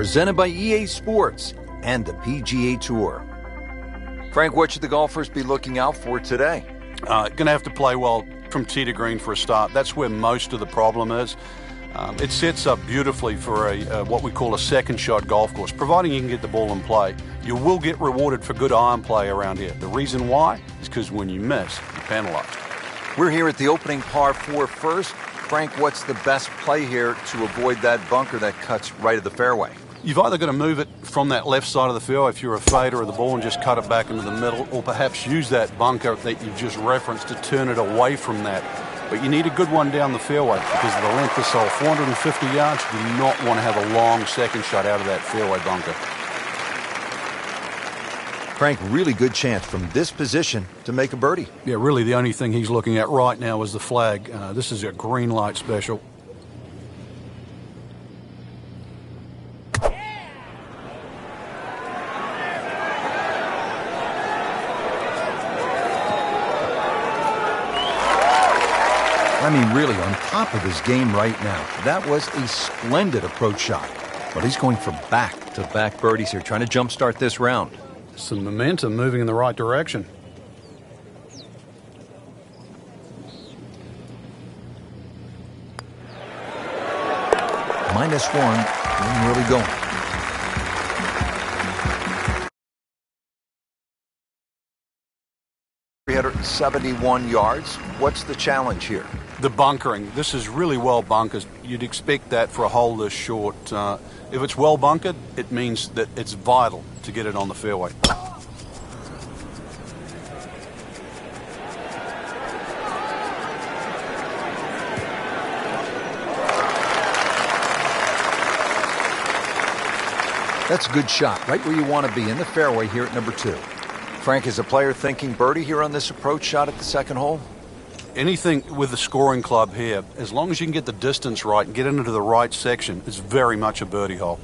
presented by EA Sports and the PGA Tour. Frank, what should the golfers be looking out for today? Going to have to play well from tee to green for a start. That's where most of the problem is. It sets up beautifully for what we call a second shot golf course. Providing you can get the ball in play, you will get rewarded for good iron play around here. The reason why is because when you miss, you're penalized. We're here at the opening par 4 first. Frank, what's the best play here to avoid that bunker that cuts right at the fairway? You've either got to move it from that left side of the fairway if you're a fader of the ball and just cut it back into the middle, or perhaps use that bunker that you've just referenced to turn it away from that. But you need a good one down the fairway because of the length of this hole. 450 yards, you do not want to have a long second shot out of that fairway bunker. Frank, really good chance from this position to make a birdie. Yeah, really the only thing he's looking at right now is the flag. This is a green light special. I mean, really on top of his game right now. That was a splendid approach shot. But he's going for back-to-back birdies here, trying to jumpstart this round. Some momentum moving in the right direction. -1, and really going. ...371 yards. What's the challenge here? The bunkering. This is really well bunkered. You'd expect that for a hole this short. If it's well bunkered, it means that it's vital to get it on the fairway. That's a good shot, right where you want to be, in the fairway here at number 2. Frank, is a player thinking birdie here on this approach shot at the second hole? Anything with the scoring club here, as long as you can get the distance right and get into the right section, is very much a birdie hole.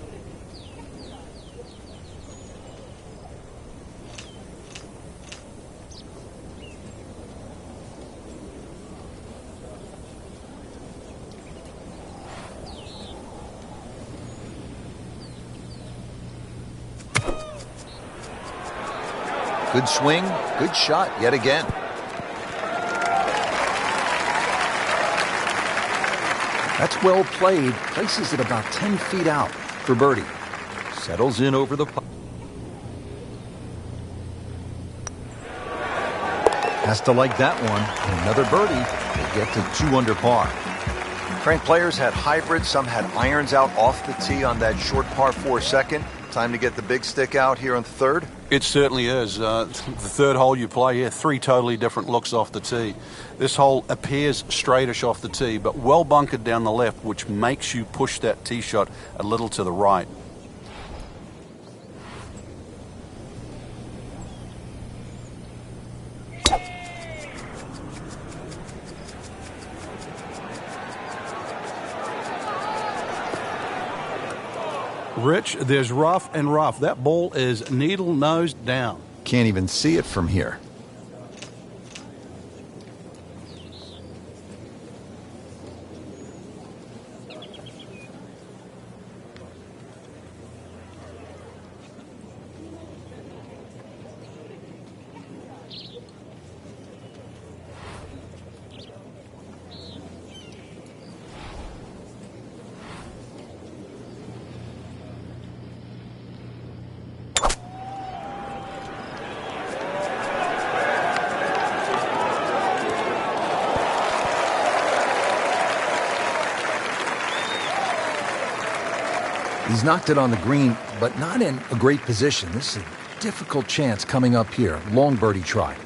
Good swing, good shot yet again. That's well played. Places it about 10 feet out for birdie. Settles in over the putt. Has to like that one. Another birdie. They get to 2 under par. Frank, players had hybrids. Some had irons out off the tee on that short par 4 second. Time to get the big stick out here on the third. It certainly is. The third hole you play here, 3 totally different looks off the tee. This hole appears straightish off the tee, but well bunkered down the left, which makes you push that tee shot a little to the right. Rich, there's rough and rough. That ball is needle nose down. Can't even see it from here. He's knocked it on the green, but not in a great position. This is a difficult chance coming up here. Long birdie try.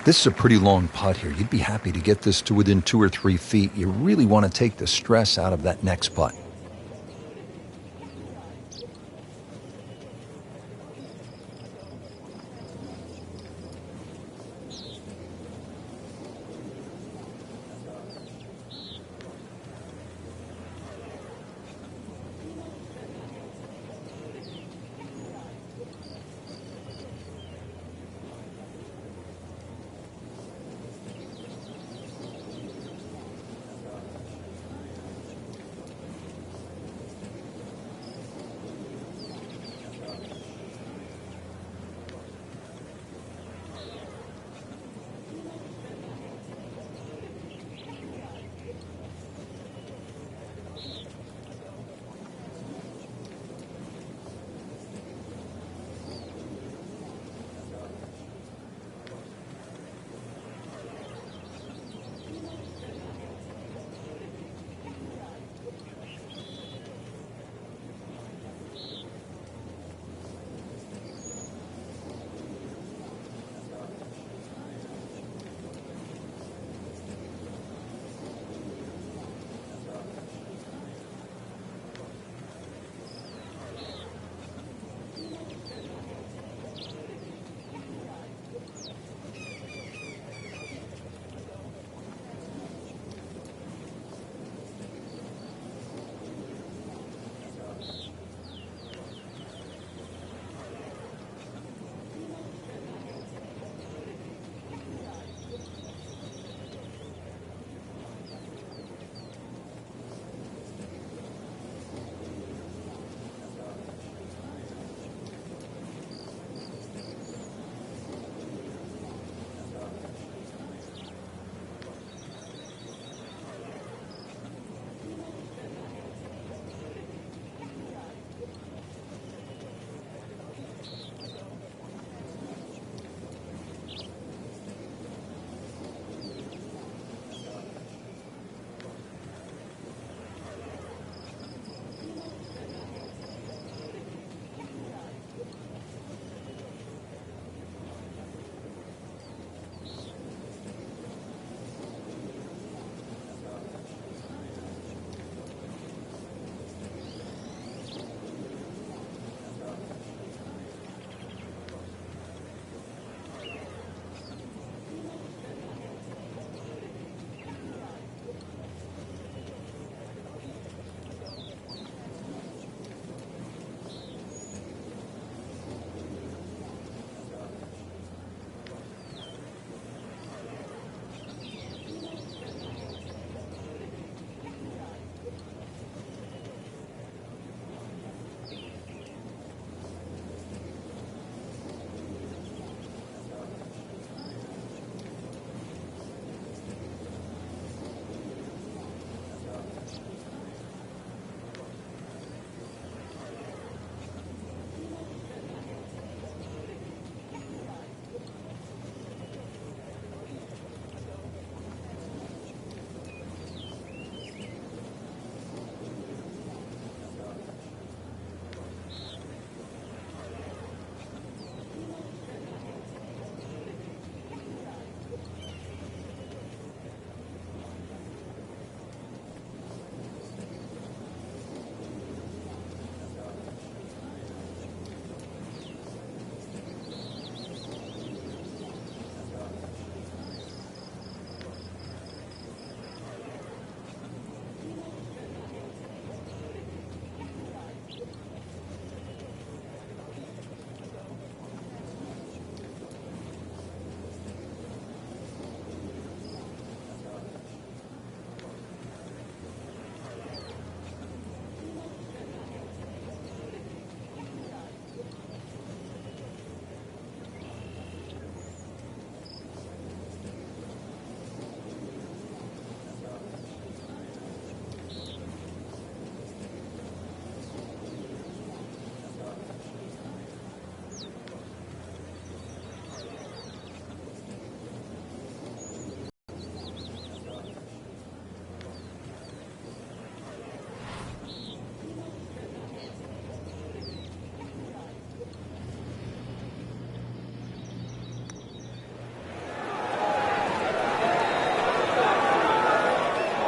This is a pretty long putt here. You'd be happy to get this to within 2 or 3 feet. You really want to take the stress out of that next putt.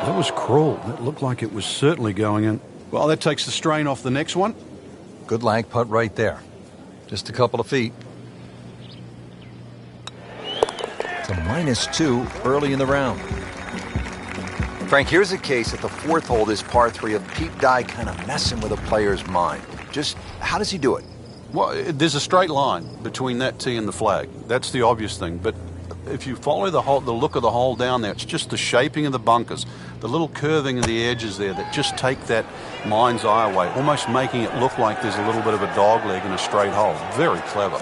That was cruel. That looked like it was certainly going in. Well, that takes the strain off the next one. Good lag putt right there. Just a couple of feet. It's a -2 early in the round. Frank, here's a case at the fourth hole, this par 3 of Pete Dye kind of messing with a player's mind. Just how does he do it? Well, there's a straight line between that tee and the flag. That's the obvious thing. But if you follow the look of the hole down there, it's just the shaping of the bunkers, the little curving of the edges there that just take that mind's eye away, almost making it look like there's a little bit of a dog leg in a straight hole. Very clever.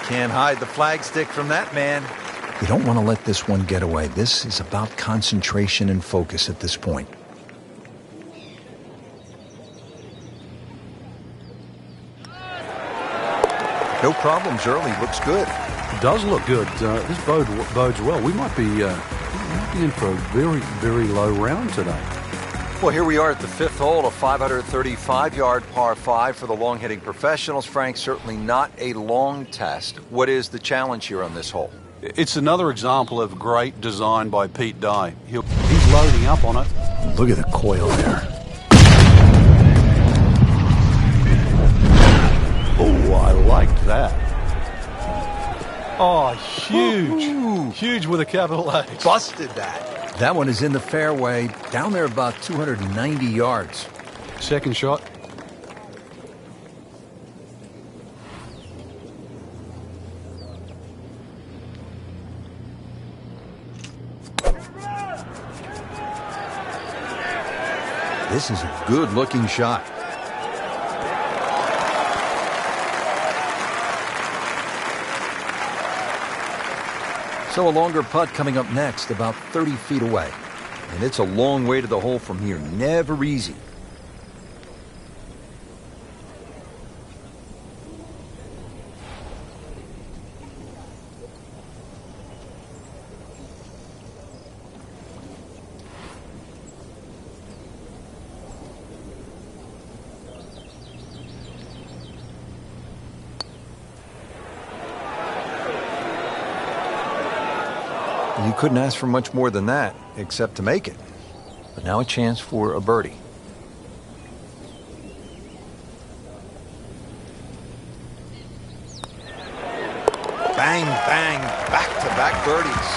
Can't hide the flagstick from that man. You don't want to let this one get away. This is about concentration and focus at this point. No problems early. Looks good. It does look good. This bodes well. We might be in for a very, very low round today. Well, here we are at the fifth hole, a 535-yard par 5 for the long-hitting professionals. Frank, certainly not a long test. What is the challenge here on this hole? It's another example of great design by Pete Dye. He's loading up on it. Look at the coil there. Oh, I liked that. Oh, huge. Ooh. Huge with a capital H. Busted that. That one is in the fairway, down there about 290 yards. Second shot. This is a good-looking shot. So a longer putt coming up next, about 30 feet away. And it's a long way to the hole from here. Never easy. You couldn't ask for much more than that, except to make it. But now a chance for a birdie. Bang, bang, back-to-back birdies.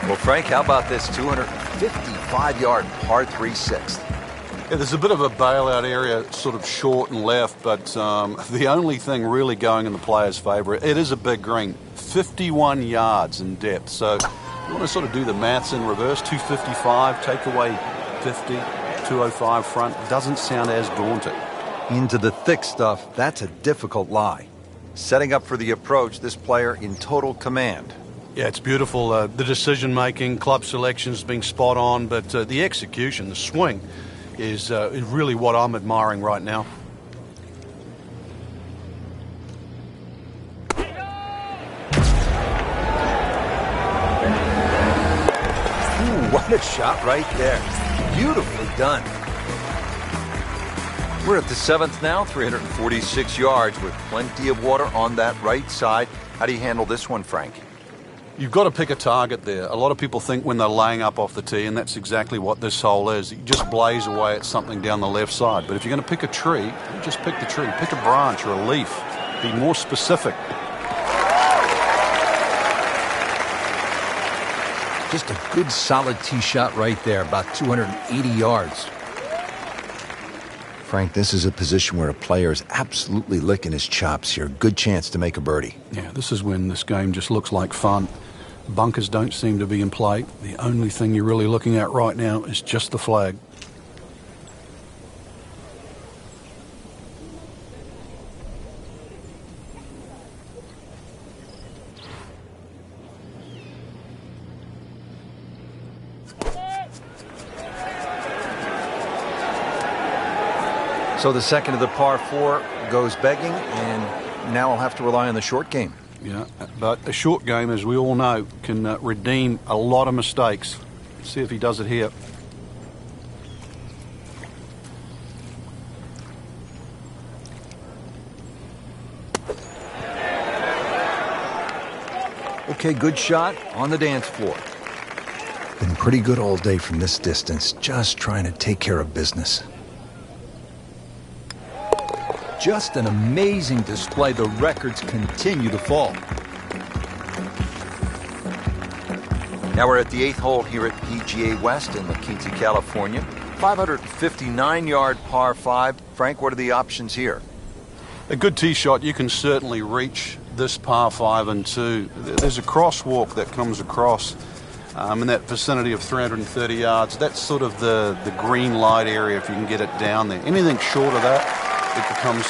Well, Frank, how about this 255-yard par 3 sixth? Yeah, there's a bit of a bailout area, sort of short and left, but the only thing really going in the player's favour, it is a big green, 51 yards in depth. So you want to sort of do the maths in reverse, 255, take away 50, 205 front, doesn't sound as daunting. Into the thick stuff, that's a difficult lie. Setting up for the approach, this player in total command. Yeah, it's beautiful. The decision-making, club selection's being spot on, but the execution, the swing, is really what I'm admiring right now. Ooh, what a shot right there. Beautifully done. We're at the seventh now, 346 yards with plenty of water on that right side. How do you handle this one, Frank? You've got to pick a target there. A lot of people think when they're laying up off the tee, and that's exactly what this hole is. You just blaze away at something down the left side. But if you're going to pick a tree, you just pick the tree. Pick a branch or a leaf. Be more specific. Just a good solid tee shot right there, about 280 yards. Frank, this is a position where a player is absolutely licking his chops here. Good chance to make a birdie. Yeah, this is when this game just looks like fun. Bunkers don't seem to be in play. The only thing you're really looking at right now is just the flag. So the second of the par 4 goes begging, and now I'll have to rely on the short game. Yeah, but a short game, as we all know, can redeem a lot of mistakes. Let's see if he does it here. Okay, good shot on the dance floor. Been pretty good all day from this distance, just trying to take care of business. Just an amazing display. The records continue to fall. Now we're at the 8th hole here at PGA West in La Quinta, California. 559-yard par 5. Frank, what are the options here? A good tee shot, you can certainly reach this par 5 and 2. There's a crosswalk that comes across in that vicinity of 330 yards. That's sort of the green light area if you can get it down there. Anything short of that, it becomes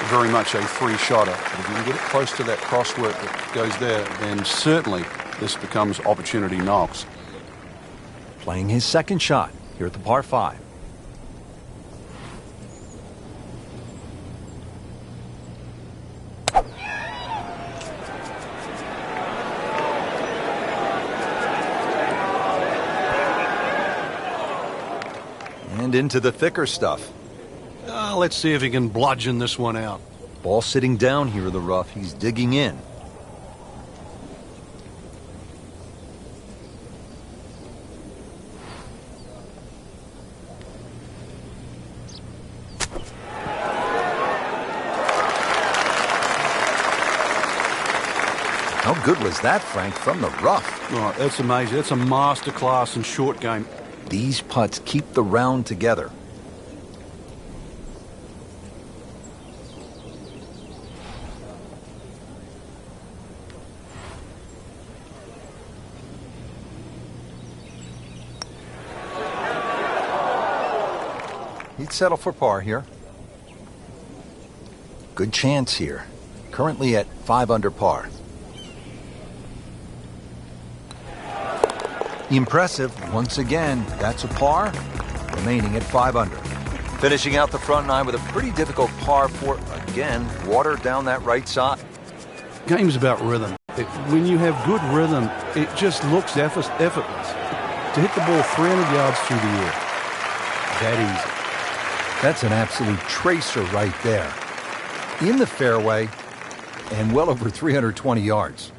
very much a free shotter. But if you can get it close to that crosswalk that goes there, then certainly this becomes opportunity knocks. Playing his second shot here at the par 5. And into the thicker stuff. Let's see if he can bludgeon this one out. Ball sitting down here in the rough. He's digging in. How good was that, Frank, from the rough? Right, that's amazing. That's a masterclass in short game. These putts keep the round together. He'd settle for par here. Good chance here. Currently at 5 under par. Impressive. Once again, that's a par, remaining at 5 under. Finishing out the front 9 with a pretty difficult par 4. Again, water down that right side. Game's about rhythm. When you have good rhythm, it just looks effortless. To hit the ball 300 yards through the air, that easy. That's an absolute tracer right there. In the fairway and well over 320 yards.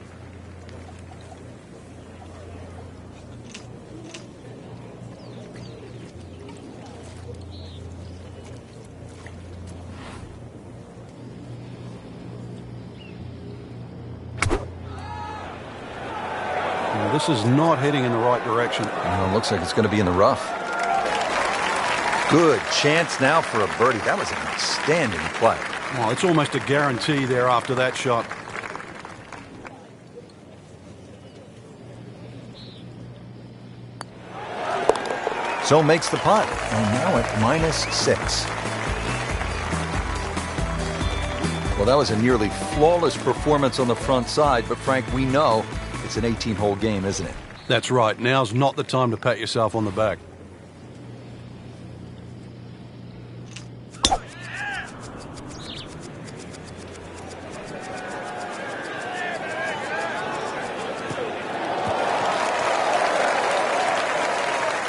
This is not heading in the right direction. It looks like it's going to be in the rough. Good chance now for a birdie. That was an outstanding play. Well, it's almost a guarantee there after that shot. So makes the putt. And now at -6. Well, that was a nearly flawless performance on the front side. But, Frank, we know it's an 18-hole game, isn't it? That's right. Now's not the time to pat yourself on the back.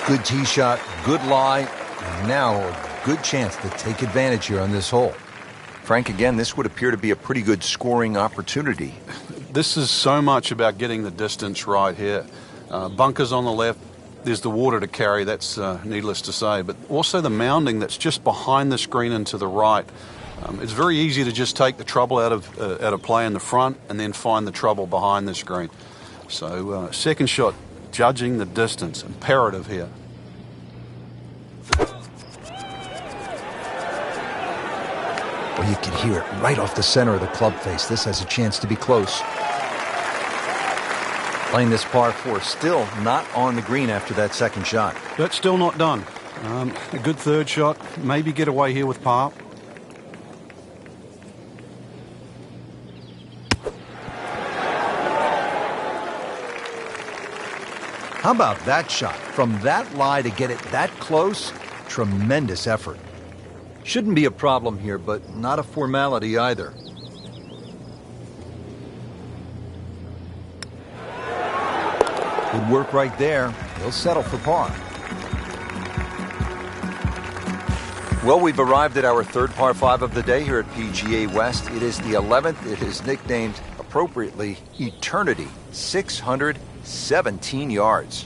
Good tee shot, good lie, and now a good chance to take advantage here on this hole. Frank, again, this would appear to be a pretty good scoring opportunity. This is so much about getting the distance right here. Bunkers on the left, there's the water to carry, that's needless to say, but also the mounding that's just behind the screen and to the right. It's very easy to just take the trouble out of play in the front and then find the trouble behind the screen. So second shot, judging the distance, imperative here. Well, you can hear it right off the center of the club face. This has a chance to be close. Playing this par 4, still not on the green after that second shot. That's still not done. A good third shot, maybe get away here with par. How about that shot? From that lie to get it that close, tremendous effort. Shouldn't be a problem here, but not a formality either. Good work right there. He'll settle for par. Well, we've arrived at our third par 5 of the day here at PGA West. It is the 11th. It is nicknamed a appropriately, eternity, 617 yards.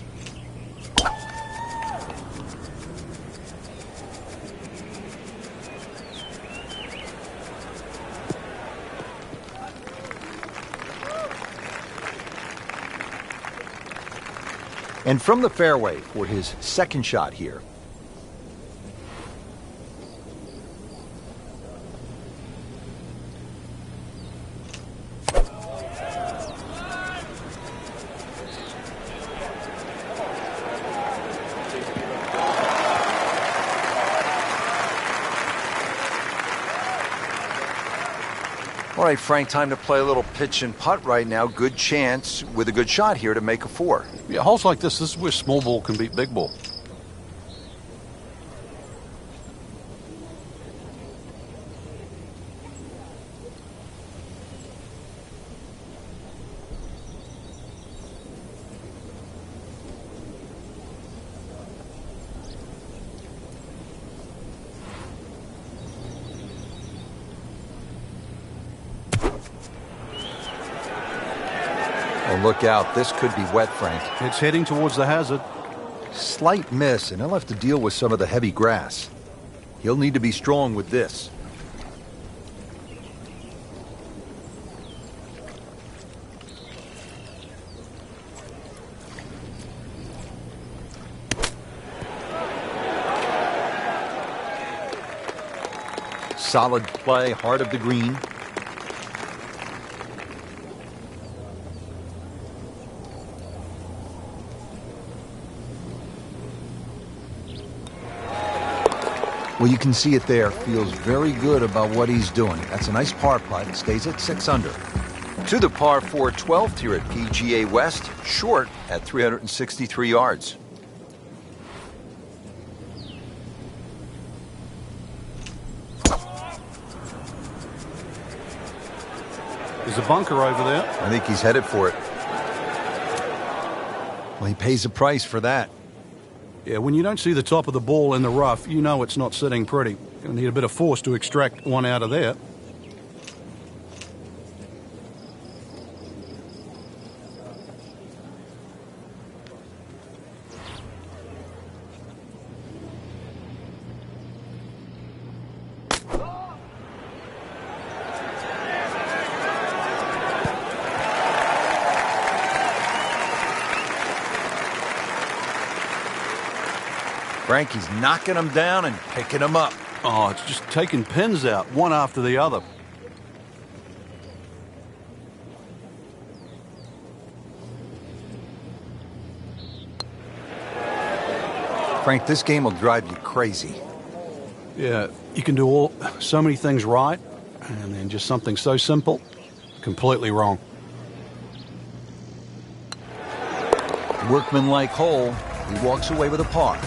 And from the fairway for his second shot here. All right, Frank, time to play a little pitch and putt right now. Good chance with a good shot here to make a 4. Yeah, holes like this is where small ball can beat big ball. Oh, look out. This could be wet, Frank. It's heading towards the hazard. Slight miss, and he'll have to deal with some of the heavy grass. He'll need to be strong with this. Solid play, heart of the green. Well, you can see it there. Feels very good about what he's doing. That's a nice par putt. It stays at 6 under. To the par 4 12th here at PGA West, short at 363 yards. There's a bunker over there. I think he's headed for it. Well, he pays a price for that. Yeah, when you don't see the top of the ball in the rough, you know it's not sitting pretty. You'll need a bit of force to extract one out of there. Frankie's knocking them down and picking them up. Oh, it's just taking pins out, one after the other. Frank, this game will drive you crazy. Yeah, you can do so many things right, and then just something so simple, completely wrong. Workmanlike hole. He walks away with a par.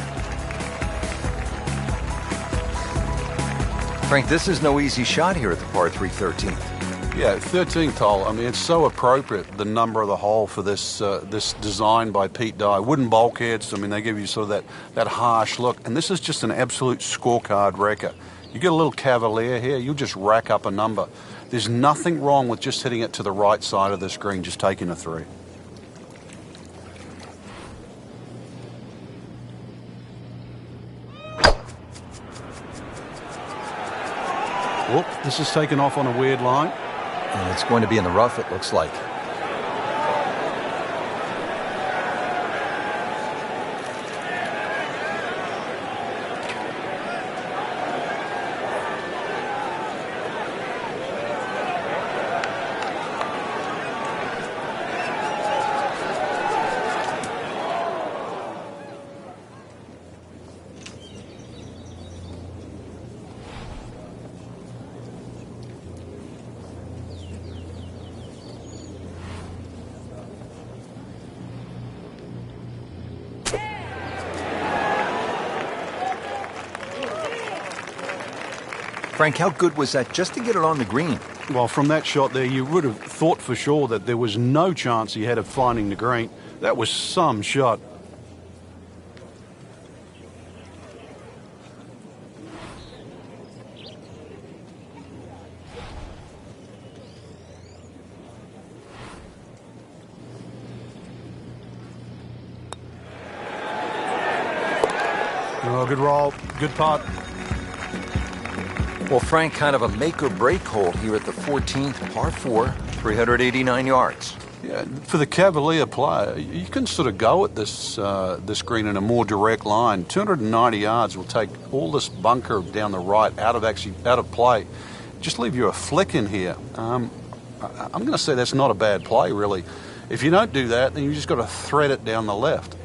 Frank, this is no easy shot here at the par 3 13th. Yeah, 13th hole. I mean, it's so appropriate, the number of the hole for this this design by Pete Dye. Wooden bulkheads, I mean, they give you sort of that harsh look. And this is just an absolute scorecard wrecker. You get a little cavalier here, you'll just rack up a number. There's nothing wrong with just hitting it to the right side of this green, just taking a 3. Whoop, this is taken off on a weird line. And it's going to be in the rough, it looks like. Frank, how good was that just to get it on the green? Well, from that shot there, you would have thought for sure that there was no chance he had of finding the green. That was some shot. Well, good roll, good putt. Well, Frank, kind of a make-or-break hole here at the 14th, par 4, 389 yards. Yeah, for the Cavalier player, you can sort of go at this green in a more direct line. 290 yards will take all this bunker down the right out of play. Just leave you a flick in here. I'm going to say that's not a bad play, really. If you don't do that, then you just got to thread it down the left.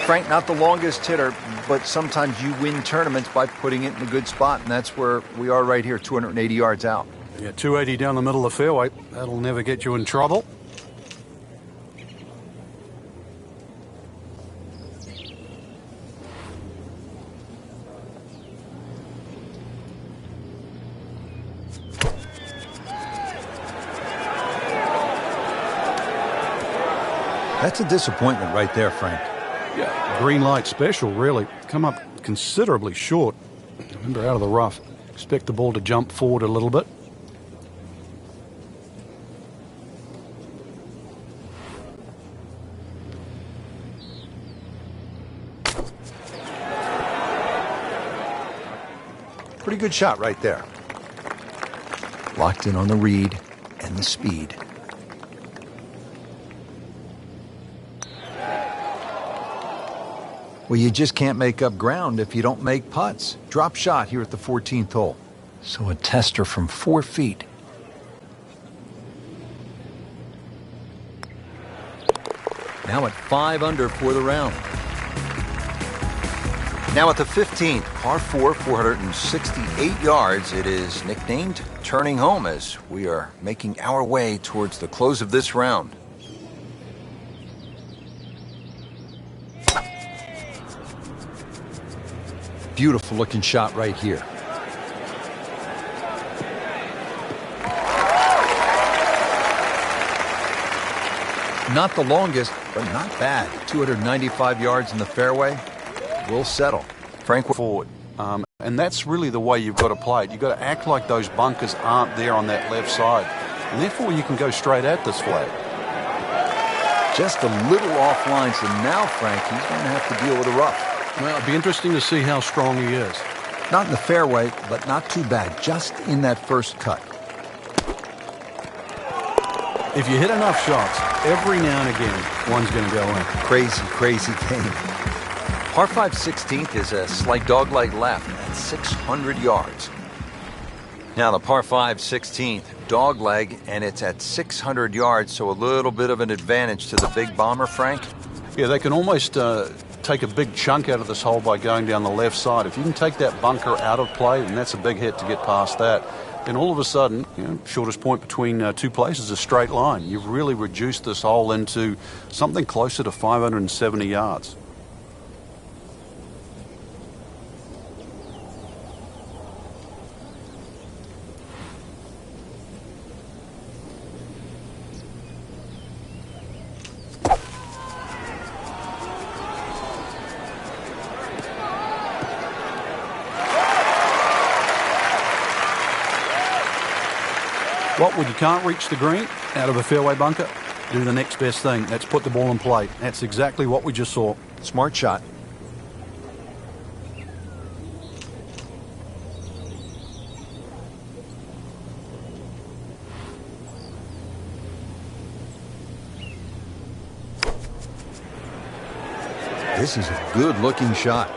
Frank, not the longest hitter, but sometimes you win tournaments by putting it in a good spot, and that's where we are right here, 280 yards out. Yeah, 280 down the middle of the fairway. That'll never get you in trouble. That's a disappointment right there, Frank. Yeah, green light special, really. Come up considerably short. Remember, out of the rough. Expect the ball to jump forward a little bit. Pretty good shot right there. Locked in on the read and the speed. Well, you just can't make up ground if you don't make putts. Drop shot here at the 14th hole. So a tester from 4 feet. Now at 5 under for the round. Now at the 15th, par 4, 468 yards. It is nicknamed Turning Home as we are making our way towards the close of this round. Beautiful looking shot right here. Not the longest, but not bad. 295 yards in the fairway. We'll settle. Frank forward. And that's really the way you've got to play it. You've got to act like those bunkers aren't there on that left side. And therefore you can go straight at this flag. Just a little offline, so now Frank, he's going to have to deal with a rough. Well, it'd be interesting to see how strong he is. Not in the fairway, but not too bad. Just in that first cut. If you hit enough shots, every now and again, one's going to go in. Crazy, crazy game. Par 5 16th is a slight dogleg left at 600 yards. Now the par 5 16th, dogleg, and it's at 600 yards, so a little bit of an advantage to the big bomber, Frank. Yeah, they can almost take a big chunk out of this hole by going down the left side. If you can take that bunker out of play, then that's a big hit to get past that. Then all of a sudden, shortest point between two places is a straight line. You've really reduced this hole into something closer to 570 yards. What, when you can't reach the green out of a fairway bunker? Do the next best thing. That's put the ball in play. That's exactly what we just saw. Smart shot. This is a good-looking shot.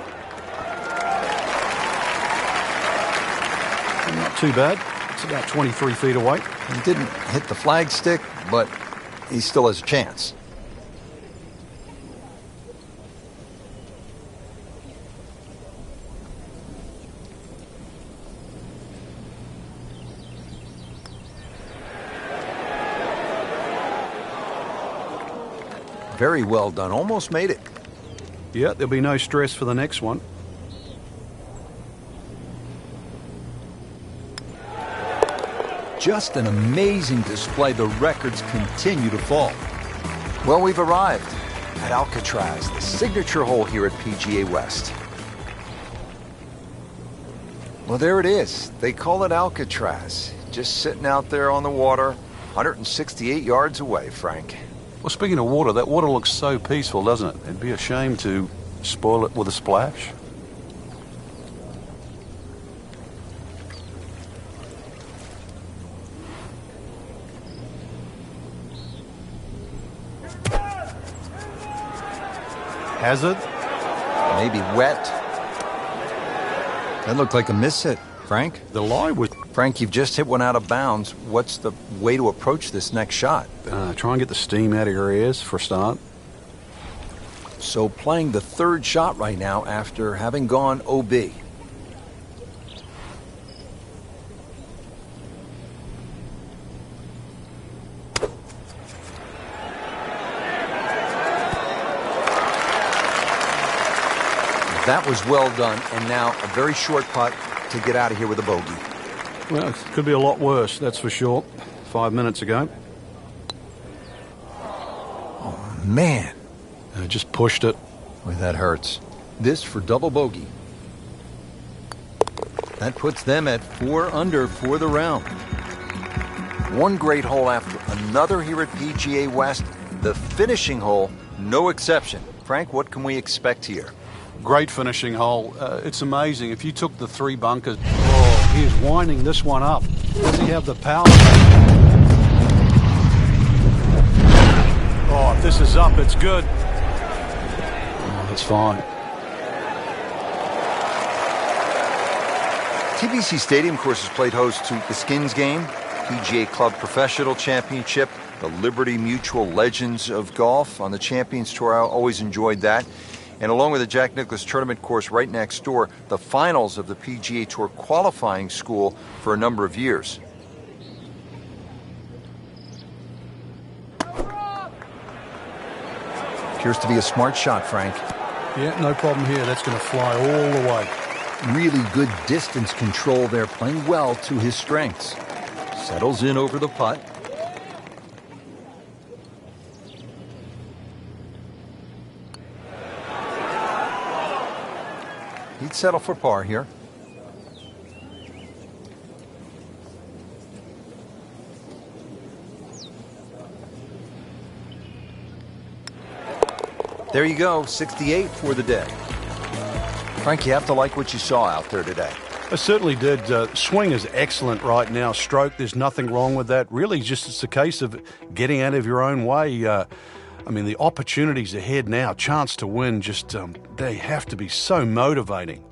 Not too bad. It's about 23 feet away. He didn't hit the flagstick, but he still has a chance. Very well done. Almost made it. Yeah, there'll be no stress for the next one. Just an amazing display. The records continue to fall. Well, we've arrived at Alcatraz, the signature hole here at PGA West. Well, there it is. They call it Alcatraz. Just sitting out there on the water, 168 yards away, Frank. Well, speaking of water, that water looks so peaceful, doesn't it? It'd be a shame to spoil it with a splash. Hazard? Maybe wet. That looked like a miss hit, Frank. The lie was... Frank, you've just hit one out of bounds. What's the way to approach this next shot? Try and get the steam out of your ears for a start. So playing the third shot right now after having gone OB. That was well done, and now a very short putt to get out of here with a bogey. Well, it could be a lot worse, that's for sure. 5 minutes ago. Oh, man. Just pushed it. Boy, that hurts. This for double bogey. That puts them at 4 under for the round. One great hole after another here at PGA West. The finishing hole, no exception. Frank, what can we expect here? Great finishing hole. It's amazing. If you took the 3 bunkers... Oh, he is winding this one up. Does he have the power? Oh, if this is up, it's good. Oh, that's fine. TPC Stadium, of course, has played host to the Skins Game, PGA Club Professional Championship, the Liberty Mutual Legends of Golf on the Champions Tour. I always enjoyed that. And along with the Jack Nicklaus Tournament course right next door, the finals of the PGA Tour qualifying school for a number of years. Appears to be a smart shot, Frank. Yeah, no problem here. That's going to fly all the way. Really good distance control there, playing well to his strengths. Settles in over the putt. He'd settle for par here. There you go, 68 for the day. Frank, you have to like what you saw out there today. I certainly did. Swing is excellent right now. Stroke, there's nothing wrong with that. Really, just it's a case of getting out of your own way. I mean, the opportunities ahead now, chance to win, just they have to be so motivating.